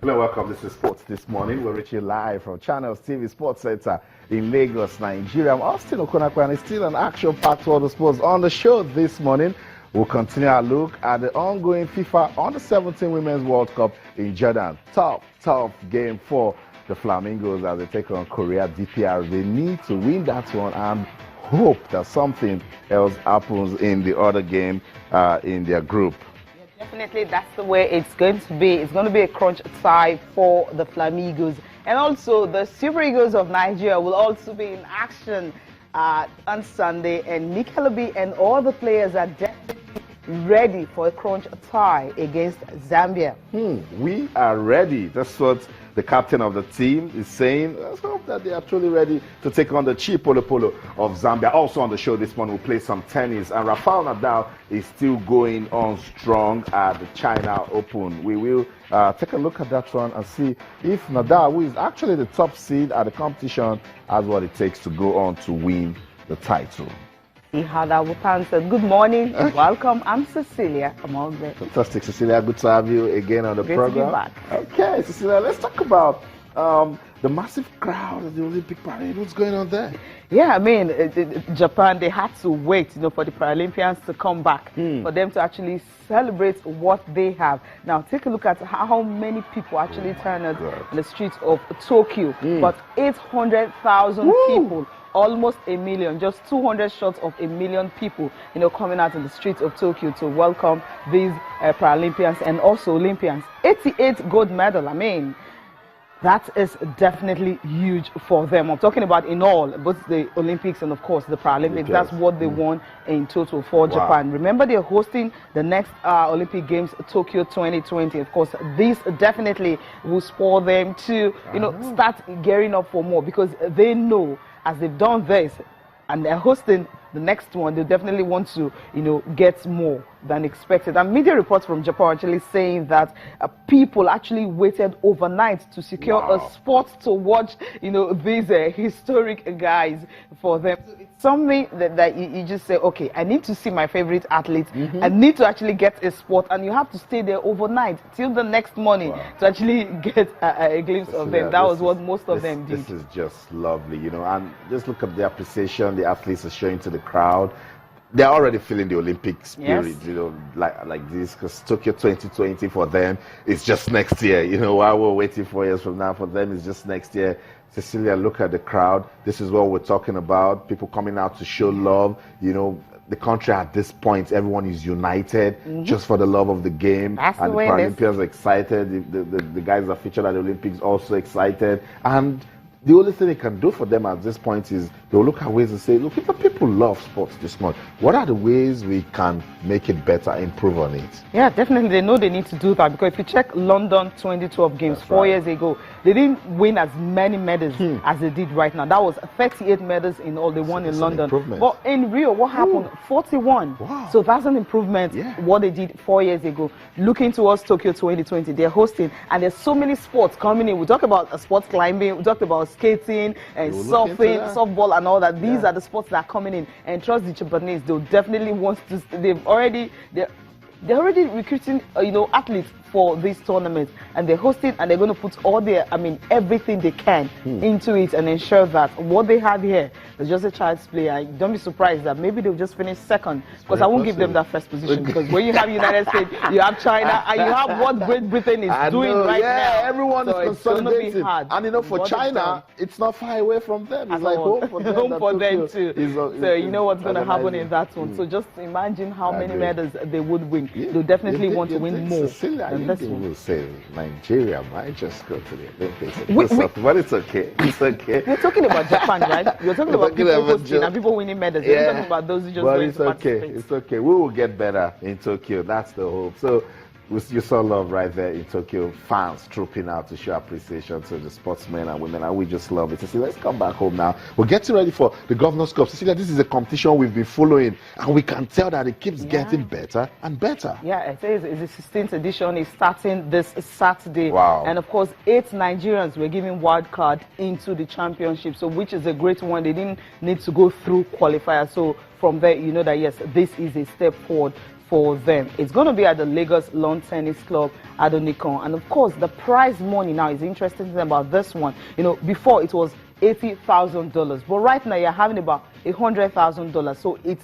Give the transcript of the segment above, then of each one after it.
Hello, welcome. This is Sports This Morning. We're reaching live from Channels TV Sports Center in Lagos, Nigeria. I'm Austin Okonakwa, and it's still an action-packed world of sports. On the show this morning, we'll continue our look at the ongoing FIFA Under-17 Women's World Cup in Jordan. Tough game for the Flamingos as they take on Korea DPR. They need to win that one and hope that something else happens in the other game in their group. Definitely, that's the way it's going to be. It's going to be a crunch tie for the Flamingos. And also, the Super Eagles of Nigeria will also be in action on Sunday. And Nickelodeon and all the players are definitely ready for a crunch tie against Zambia. We are ready. That's what the captain of the team is saying. Let's hope that they are truly ready to take on the Chi Polo Polo of Zambia. Also on the show this morning, we'll play some tennis. And Rafael Nadal is still going on strong at the China Open. We will take a look at that one and see if Nadal, who is actually the top seed at the competition, has what it takes to go on to win the title. See how that will answer. Good morning, welcome. I'm Cecilia Amogbe. Fantastic, Cecilia. Good to have you again on the program. Great to be back. Okay, Cecilia, let's talk about the massive crowd at the Olympic parade. What's going on there? Yeah, I mean, Japan, they had to wait, for the Paralympians to come back, for them to actually celebrate what they have. Now, take a look at how many people actually turned out in the streets of Tokyo. But 800,000 people. Almost a million, just 200 short of a million people, coming out in the streets of Tokyo to welcome these Paralympians and also Olympians. 88 gold medal, I mean, that is definitely huge for them. I'm talking about in all, both the Olympics and of course the Paralympics. That's what they won in total for Japan. Remember, they're hosting the next Olympic Games, Tokyo 2020. Of course, this definitely will spur them to, start gearing up for more, because they know as they've done this and they're hosting the next one, they definitely want to, get more than expected. And media reports from Japan actually saying that people actually waited overnight to secure a spot to watch, these historic guys for them. So it's something that you just say, okay, I need to see my favorite athlete. I need to actually get a spot, and you have to stay there overnight till the next morning to actually get a glimpse of them. That was what most of them did. This is just lovely, and just look at the appreciation the athletes are showing to the crowd. They're already feeling the Olympic spirit, like this, because Tokyo 2020 for them is just next year. While we're waiting 4 years from now, for them it's just next year. Cecilia, look at the crowd. This is what we're talking about. People coming out to show love. The country at this point, everyone is united just for the love of the game. That's and the the Paralympians are excited. The guys that featured at the Olympics also excited. And the only thing they can do for them at this point is they'll look at ways and say, look, if people love sports this much, what are the ways we can make it better, improve on it? Yeah, definitely. They know they need to do that, because if you check London 2012 games, 4 years ago, they didn't win as many medals as they did right now. That was 38 medals in all they won in London. But in Rio, what happened? 41. Wow. So that's an improvement, what they did 4 years ago. Looking towards Tokyo 2020, they're hosting, and there's so many sports coming in. We talked about sports climbing, we talked about skating and surfing, softball and all that. These are the sports that are coming in, and trust the Japanese, they'll definitely want to. They're already recruiting, athletes for this tournament, and they're hosting, and they're going to put all their, everything they can into it and ensure that what they have here is just a child's play. And don't be surprised that maybe they'll just finish second, because I won't give them that first position, because when you have United States, you have China, and you have what Great Britain is doing right now. Everyone is consolidating. Hard. And for China, it's not far away from them. It's like home for them. Home for them too. So you know what's going to happen in that one. So just imagine how many medals they would win. They'll definitely want to win more. Will say Nigeria might just go to the Olympics. But it's okay. It's okay. You're talking about Japan, right? You're talking about people hosting and people winning medals. You're talking about those who just but it's okay. It's okay. We will get better in Tokyo. That's the hope. So you saw love right there in Tokyo. Fans trooping out to show appreciation to the sportsmen and women, and we just love it. Cecilia, let's come back home now. We're getting ready for the Governor's Cup. Cecilia, this is a competition we've been following, and we can tell that it keeps getting better and better. Yeah, it is. It's the 16th edition. It's starting this Saturday. Wow. And of course, 8 Nigerians were given wild card into the championship, so which is a great one. They didn't need to go through qualifiers. So from there, you know that yes, this is a step forward for them. It's going to be at the Lagos Lawn Tennis Club at Onikon. And of course, the prize money now is the interesting thing about this one. You know, before it was $80,000, but right now you're having about $100,000. So it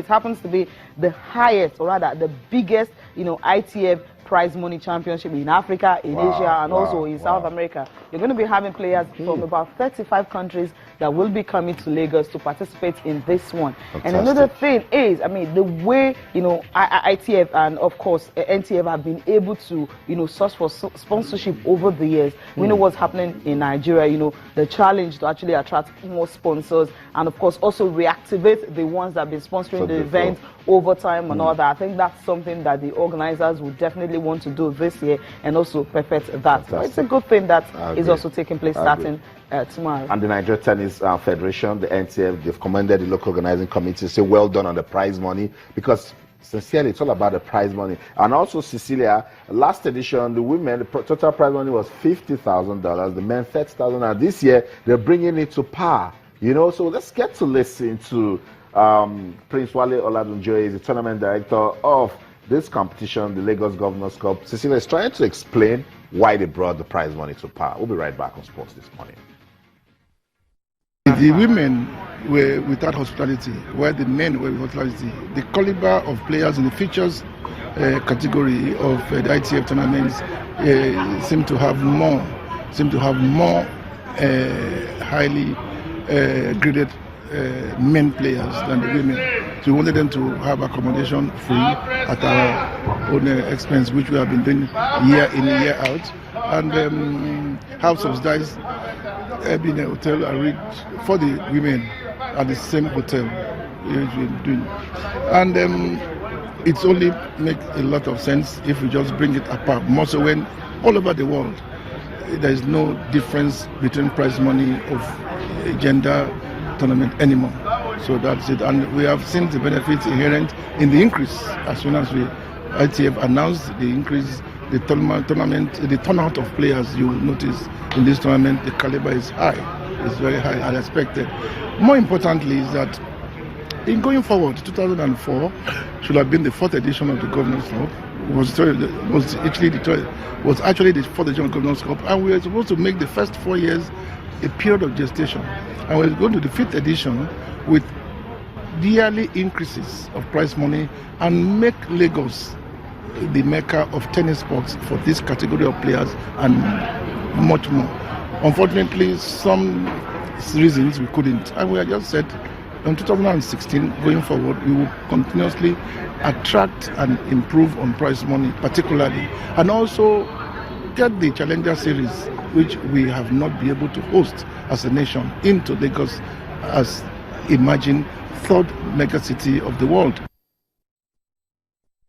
happens to be the highest, or rather the biggest, you know, ITF prize money championship in Africa, in Asia, and also in South America. You're going to be having players from about 35 countries that will be coming to Lagos to participate in this one. Fantastic. And another thing is, I mean, the way, you know, ITF and of course NTF have been able to, you know, source for sponsorship over the years. We know what's happening in Nigeria, you know, the challenge to actually attract more sponsors and of course also reactivate the ones that have been sponsoring the event over time and all that. I think that's something that the organizers will definitely want to do this year and also perfect that. So it's a good thing that is also taking place starting tomorrow. And the Nigeria Tennis Federation, the NTF, they've commended the local organizing committee, say well done on the prize money, because sincerely it's all about the prize money. And also, Cecilia, last edition, the women, the total prize money was $50,000, the men $30,000, and this year they're bringing it to par, you know. So let's get to listen to Prince Wale Oladunjoye, is the tournament director of this competition, the Lagos Governors Cup. Cecilia is trying to explain why they brought the prize money to par. We'll be right back on Sports this morning. The women were without hospitality, while the men were with hospitality. The caliber of players in the features category of the ITF tournaments seem to have more highly graded men players than the women. So we wanted them to have accommodation free at our own expense, which we have been doing year in, year out, and have subsidized being a hotel for the women at the same hotel we're doing. And it's only makes a lot of sense if we just bring it apart, more so when all over the world there is no difference between prize money of gender tournament anymore. So that's it, and we have seen the benefits inherent in the increase as soon as ITF announced the increase. The turnout of players, you notice in this tournament, the caliber is high. It's very high as expected. More importantly is that in going forward, 2004 should have been the fourth edition of the Governors Cup. Was actually the fourth edition of the Governors Cup, and we were supposed to make the first 4 years a period of gestation. And we're going to the fifth edition with yearly increases of prize money and make Lagos the mecca of tennis sports for this category of players and much more. Unfortunately, some reasons we couldn't, and we have just said in 2016 going forward we will continuously attract and improve on prize money particularly, and also get the Challenger Series, which we have not been able to host as a nation, into Lagos as emerging third megacity of the world.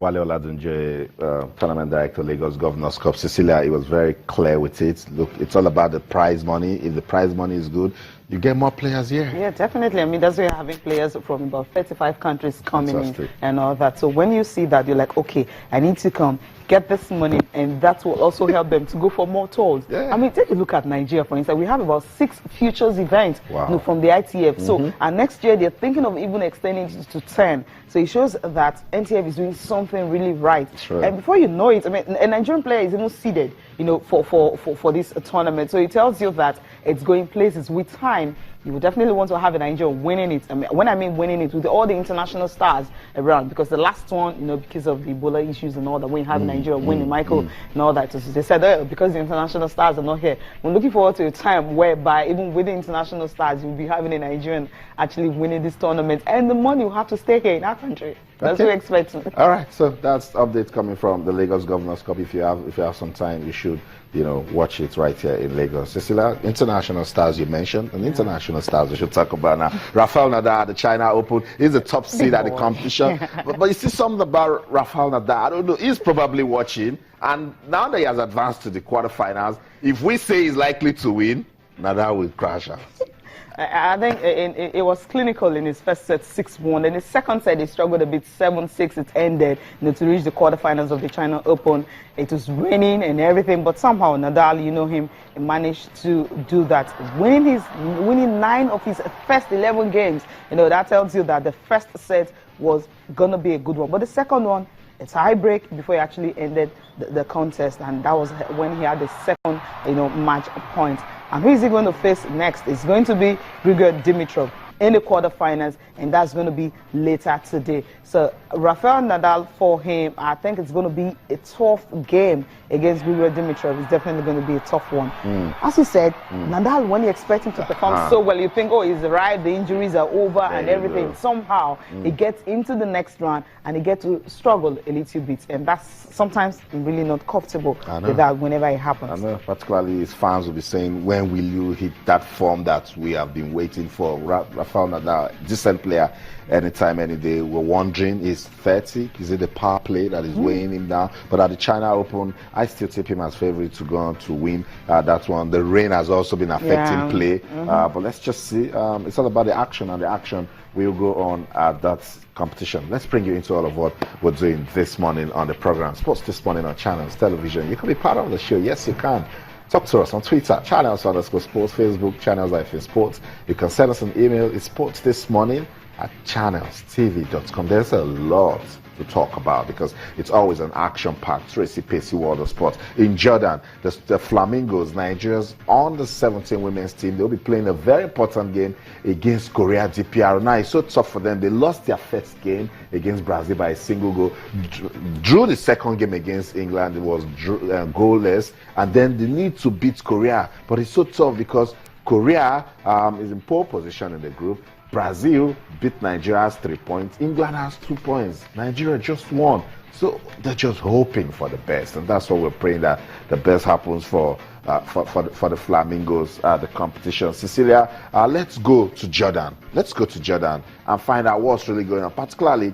Wale Oladunjoye, tournament director, Lagos Governors Cup. Cecilia, he was very clear with it. Look, it's all about the prize money. If the prize money is good, you get more players here. Yeah, definitely. I mean, that's why you're having players from about 35 countries coming in and all that. So when you see that, you're like, okay, I need to come, get this money, and that will also help them to go for more tours. Yeah. I mean, take a look at Nigeria, for instance. We have about 6 futures events from the ITF. So, and next year, they're thinking of even extending it to 10. So it shows that NTF is doing something really right. Sure. And before you know it, I mean, a Nigerian player is even seeded, you know, for this tournament. So it tells you that it's going places. With time, you would definitely want to have a Nigerian winning it. I mean, when I mean winning it, with all the international stars around, because the last one, you know, because of the Ebola issues and all that, when you have Nigeria winning, Michael and all that, they said, oh, because the international stars are not here. We're looking forward to a time whereby even with the international stars, you'll be having a Nigerian actually winning this tournament, and the money will have to stay here in our country. That's what we're expecting. All right, so that's updates coming from the Lagos Governors Cup. If you have some time, you should, you know, watch it right here in Lagos. Cecilia, international stars you mentioned, and international stars we should talk about now. Rafael Nadal at the China Open is the top seed at the competition. But you see something about Rafael Nadal, I don't know, he's probably watching, and now that he has advanced to the quarterfinals, if we say he's likely to win, Nadal will crash out. I think it was clinical in his first set, 6-1. In his second set, he struggled a bit, 7-6. It ended, you know, to reach the quarterfinals of the China Open. It was raining and everything, but somehow Nadal, you know him, he managed to do that, winning 9 of his first 11 games. You know, that tells you that the first set was going to be a good one. But the second one, a tie break before he actually ended the contest, and that was when he had the second, match point. And who is he going to face next? It's going to be Grigor Dimitrov in the quarterfinals, and that's going to be later today. So Rafael Nadal, for him, I think it's going to be a tough game against Grigor Dimitrov. It's definitely going to be a tough one. As you said, Nadal, when you expect him to perform so well, you think, oh, he's arrived, the injuries are over and everything. Somehow he gets into the next round and he gets to struggle a little bit, and that's sometimes really not comfortable with that whenever it happens. I know, particularly his fans will be saying, when will you hit that form that we have been waiting for? Rafael Nadal, decent player, anytime, any day. We're wondering, he's 30. Is it the power play that is weighing him down? But at the China Open, I still tip him as favorite to go on to win that one. The rain has also been affecting play. But let's just see. It's all about the action, and the action will go on at that competition. Let's bring you into all of what we're doing this morning on the program. Sports This Morning on Channels Television. You can be part of the show. Yes, you can. Talk to us on Twitter, channels_sports, Facebook, channels-sports. You can send us an email. It's sportsthismorning@channelstv.com. There's a lot to talk about because it's always an action-packed, racy-pacey world of sports. In Jordan, the Flamingos, Nigeria's under-17 women's team, they'll be playing a very important game against Korea DPR. Now, it's so tough for them. They lost their first game against Brazil by a single goal, drew the second game against England. It was goalless, and then they need to beat Korea. But it's so tough because Korea is in pole position in the group. Brazil beat Nigeria has 3 points. England has 2 points. Nigeria just won. So they're just hoping for the best, and that's what we're praying, that the best happens for the Flamingos, the competition. Cecilia, let's go to Jordan. Let's go to Jordan and find out what's really going on, particularly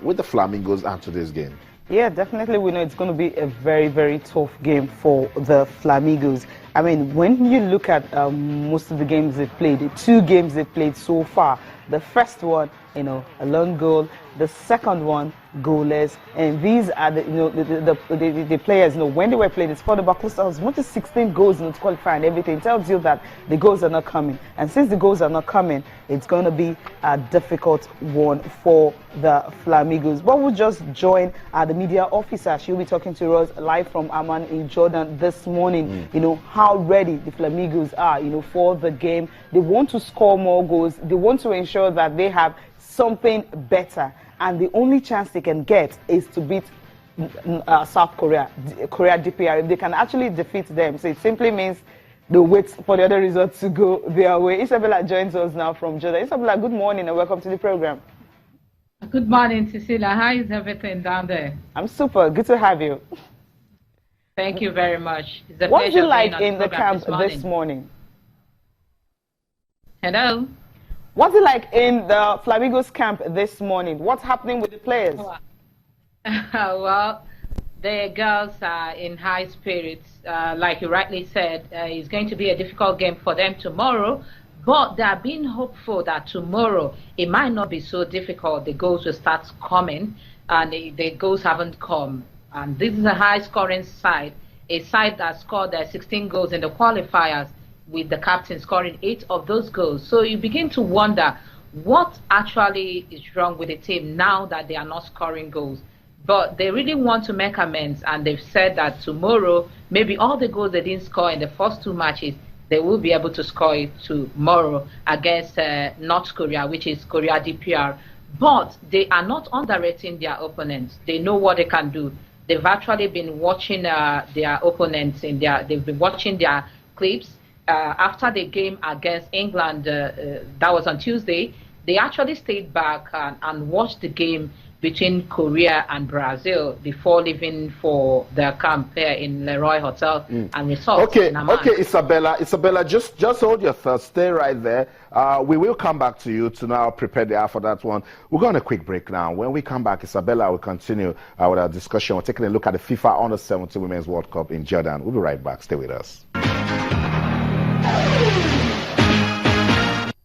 with the Flamingos and today's game. Yeah, definitely we know it's going to be a very, very tough game for the Flamingos. I mean, when you look at most of the games they've played, the 2 games they've played so far, the first one, a lone goal, the second one, goalless, and these are the players, when they were playing, they scored about close to as much as 16 goals to qualify, and everything. It tells you that the goals are not coming, and since the goals are not coming, it's going to be a difficult one for the Flamingos. But we'll just join the media officer. She'll be talking to us live from Amman in Jordan this morning. How ready the Flamingos are, for the game. They want to score more goals. They want to ensure that they have something better, and the only chance they can get is to beat South Korea, Korea DPR. If they can actually defeat them, so it simply means they wait for the other results to go their way. Isabella joins us now from Jordan. Isabella, good morning and welcome to the program. Good morning, Cecilia. How is everything down there? I'm super. Good to have you. Thank you very much. It's a What's pleasure it like being on in the camp this morning? Hello? What's it like in the Flamingos camp this morning? What's happening with the players? Well, the girls are in high spirits. Like you rightly said, it's going to be a difficult game for them tomorrow, but they are being hopeful that tomorrow it might not be so difficult. The goals will start coming, and the goals haven't come. And this is a high-scoring side, a side that scored 16 goals in the qualifiers, with the captain scoring 8 of those goals. So you begin to wonder what actually is wrong with the team now that they are not scoring goals. But they really want to make amends, and they've said that tomorrow, maybe all the goals they didn't score in the first 2 matches, they will be able to score it tomorrow against North Korea, which is Korea DPR. But they are not underrating their opponents. They know what they can do. They've actually been watching their opponents they've been watching their clips. After the game against England, that was on Tuesday, they actually stayed back and watched the game between Korea and Brazil before leaving for their camp here in Leroy Hotel and Resort. Okay, Isabella, just hold your thoughts. Stay right there. We will come back to you to now prepare the air for that one. We're going on a quick break now. When we come back, Isabella will continue with our discussion. We're taking a look at the FIFA Under-17 Women's World Cup in Jordan. We'll be right back. Stay with us.